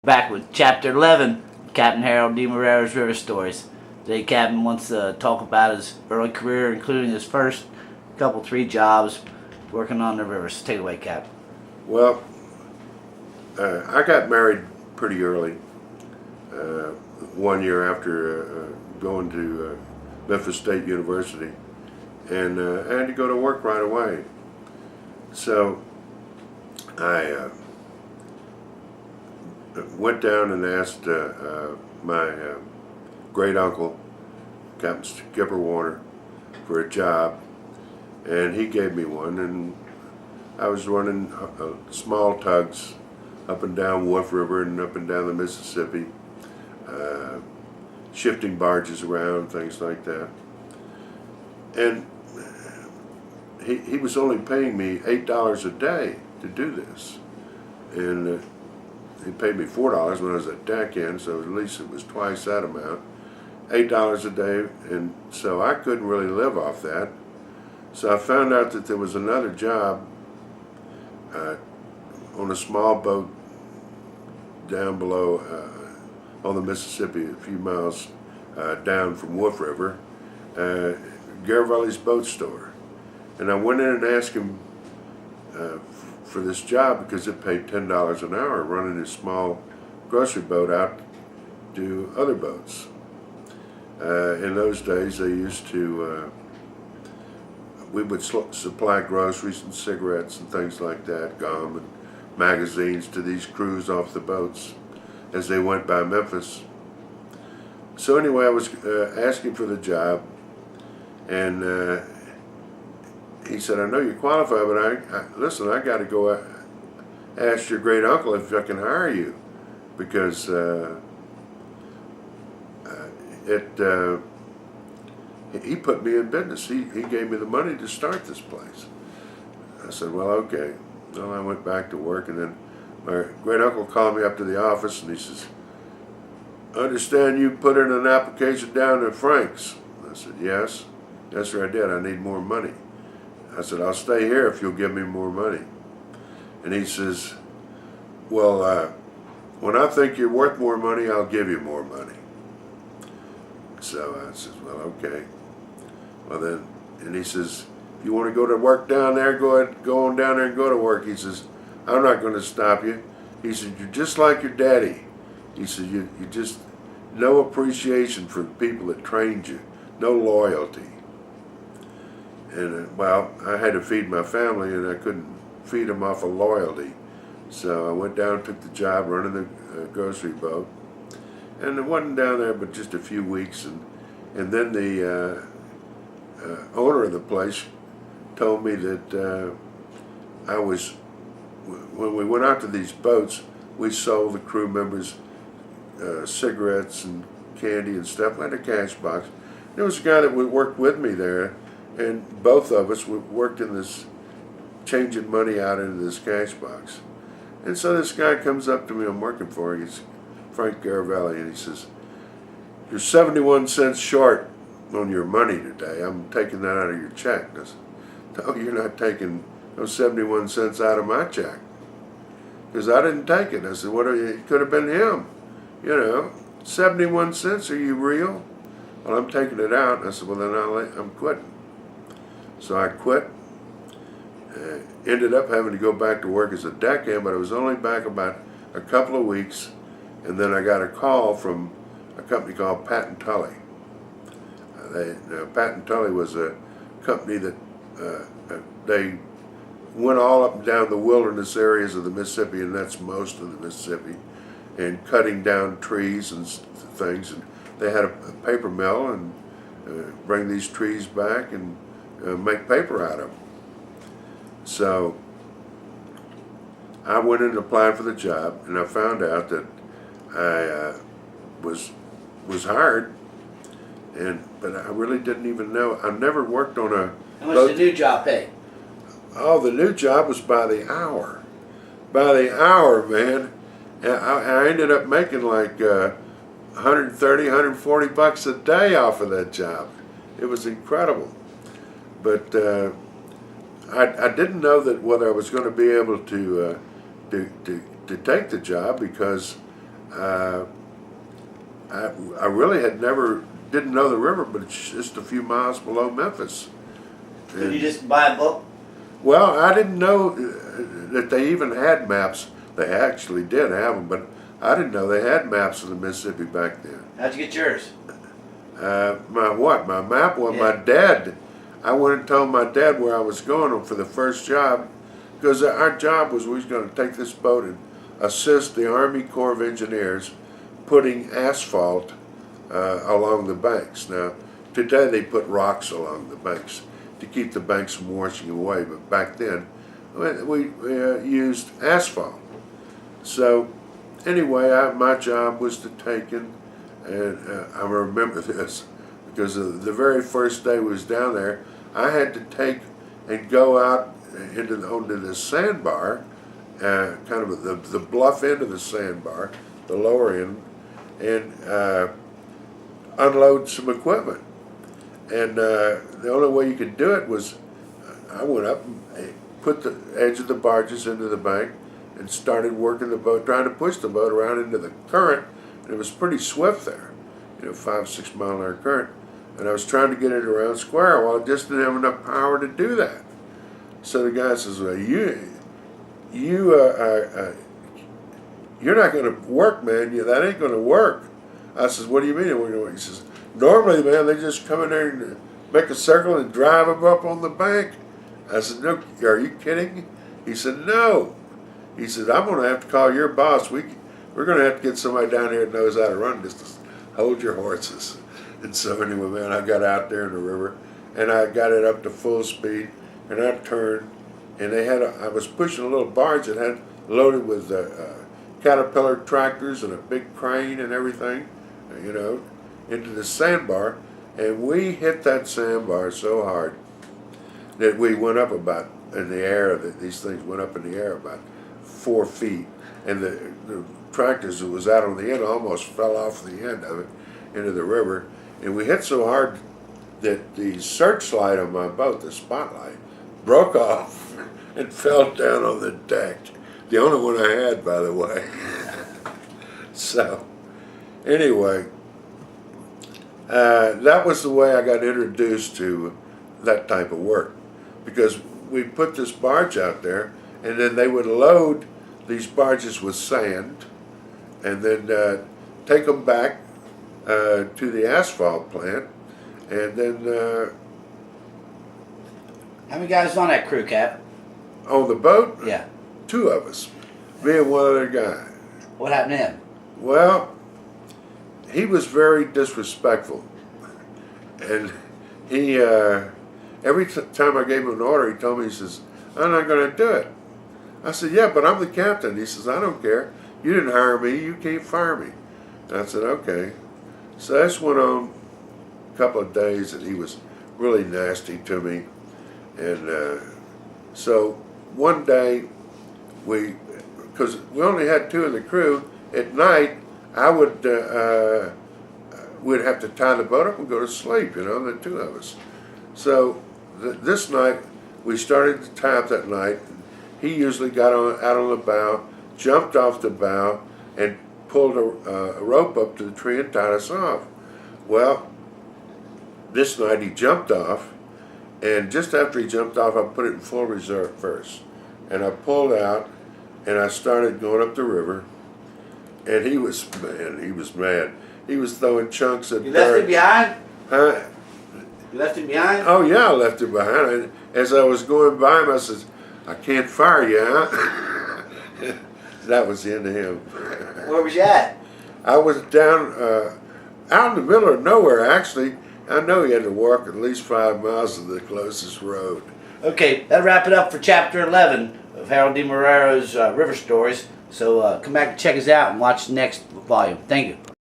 Back with Chapter 11, Captain Harold DeMarrero's River Stories. Today, Captain wants to talk about his early career, including his first three jobs working on the rivers. Take it away, Cap. Well, I got married pretty early, 1 year after going to Memphis State University, and I had to go to work right away. So I went down and asked my great uncle, Capt. for a job, and he gave me one, and I was running small tugs up and down Wolf River and up and down the Mississippi, shifting barges around, things like that. And he was only paying me $8 a day to do this, and he paid me $4 when I was at deck end, so at least it was twice that amount, $8 a day, and so I couldn't really live off that. So I found out that there was another job on a small boat down below on the Mississippi, a few miles down from Wolf River, Garibaldi's boat store. And I went in and asked him for this job because it paid $10 an hour running a small grocery boat out to other boats. In those days, they used to, we would supply groceries and cigarettes and things like that, gum and magazines to these crews off the boats as they went by Memphis. So anyway, I was asking for the job, and he said, "I know you're qualified, but listen, I got to go ask your great uncle if I can hire you, because he put me in business. He gave me the money to start this place." I said, "Well, okay." Well, I went back to work, and then my great uncle called me up to the office, and he says, "I understand you put in an application down at Frank's." I said, "Yes. Yes, sir, I did. I need more money." I said, "I'll stay here if you'll give me more money." And he says, "Well, when I think you're worth more money, I'll give you more money." So I said, "Well, okay." Well then, and he says, "If you want to go to work down there, go on down there and go to work." He says, "I'm not going to stop you." He said, "You're just like your daddy." He said, you just, no appreciation for the people that trained you, no loyalty." And well, I had to feed my family, and I couldn't feed them off of loyalty. So I went down and took the job running the grocery boat. And it wasn't down there but just a few weeks. And then the owner of the place told me that when we went out to these boats, we sold the crew members cigarettes and candy and stuff. I had a cash box. There was a guy that worked with me there, and both of us worked in this, changing money out into this cash box. And so this guy comes up to me, I'm working for him, he's Frank Garibaldi, and he says, "You're 71 cents short on your money today. I'm taking that out of your check." I said, "No, you're not taking those 71 cents out of my check." Because I didn't take it. I said, it could have been him. 71 cents, are you real? "Well, I'm taking it out." I said, "Well, then I'm quitting." So I quit. Ended up having to go back to work as a deckhand, but I was only back about a couple of weeks, and then I got a call from a company called Pat & Tully. Pat & Tully was a company that they went all up and down the wilderness areas of the Mississippi, and that's most of the Mississippi, and cutting down trees and things. And they had a paper mill, and bring these trees back and make paper out of them. So I went in and applied for the job, and I found out that I was hired, but I really didn't even know. I never worked on a. How much did the new job pay? Oh, the new job was by the hour. By the hour, man. And I ended up making like $130, $140 a day off of that job. It was incredible. But I didn't know that whether I was going to be able to take the job, because Uh, I really didn't know the river, but it's just a few miles below Memphis. Did you just buy a book? Well, I didn't know that they even had maps. They actually did have them, but I didn't know they had maps of the Mississippi back then. How'd you get yours? My map? Well, Yeah. my dad, I went and told my dad where I was going for the first job, because our job was we was going to take this boat and assist the Army Corps of Engineers putting asphalt along the banks. Now, today they put rocks along the banks to keep the banks from washing away, but back then we used asphalt. So anyway, my job was to take it, and I remember this because the very first day we was down there, I had to take and go out onto the sandbar, kind of the bluff end of the sandbar, the lower end, and unload some equipment. And the only way you could do it was I went up and put the edge of the barges into the bank and started working the boat, trying to push the boat around into the current. And it was pretty swift there, 5-6 mile an hour current. And I was trying to get it around square. Well, I just didn't have enough power to do that. So the guy says, "Well, you're not going to work, man. That ain't going to work." I says, "What do you mean it won't work?" He says, "Normally, man, they just come in there and make a circle and drive them up on the bank." I said, "No, are you kidding?" He said, "No." He said, "I'm going to have to call your boss. We're going to have to get somebody down here that knows how to run this. Just hold your horses." And so anyway, man, I got out there in the river, and I got it up to full speed, and I turned, and I was pushing a little barge that had loaded with Caterpillar tractors and a big crane and everything, into the sandbar, and we hit that sandbar so hard that we went up about in the air. These things went up in the air about 4 feet, and the tractors that was out on the end almost fell off the end of it into the river, and we hit so hard that the searchlight on my boat, the spotlight, broke off and fell down on the deck. The only one I had, by the way. So, anyway, that was the way I got introduced to that type of work, because we put this barge out there, and then they would load these barges with sand, and then take them back to the asphalt plant, and then How many guys on that crew, Cap? on the boat, Yeah. 2 of us, me and one other guy. What happened to him? Well, he was very disrespectful, and he every time I gave him an order, he told me, he says, "I'm not going to do it." I said, "Yeah, but I'm the captain." He says, "I don't care. You didn't hire me. You can't fire me." And I said, "Okay." So this went on a couple of days, and he was really nasty to me. And so one day, because we only had 2 in the crew, at night we'd have to tie the boat up and go to sleep, the 2 of us. So this night, we started to tie up that night. He usually got out on the bow, jumped off the bow, and pulled a rope up to the tree and tied us off. Well, this night he jumped off, and just after he jumped off, I put it in full reserve first. And I pulled out, and I started going up the river, and he was mad. He was throwing chunks of dirt. You left him behind? Huh? You left him behind? Oh yeah, I left him behind. And as I was going by him, I said, "I can't fire you, huh?" That was the end of him. Where was you at? I was down out in the middle of nowhere, actually. I know he had to walk at least 5 miles to the closest road. Okay, that'll wrap it up for Chapter 11 of Harold DeMarrero's River Stories. So come back and check us out and watch the next volume. Thank you.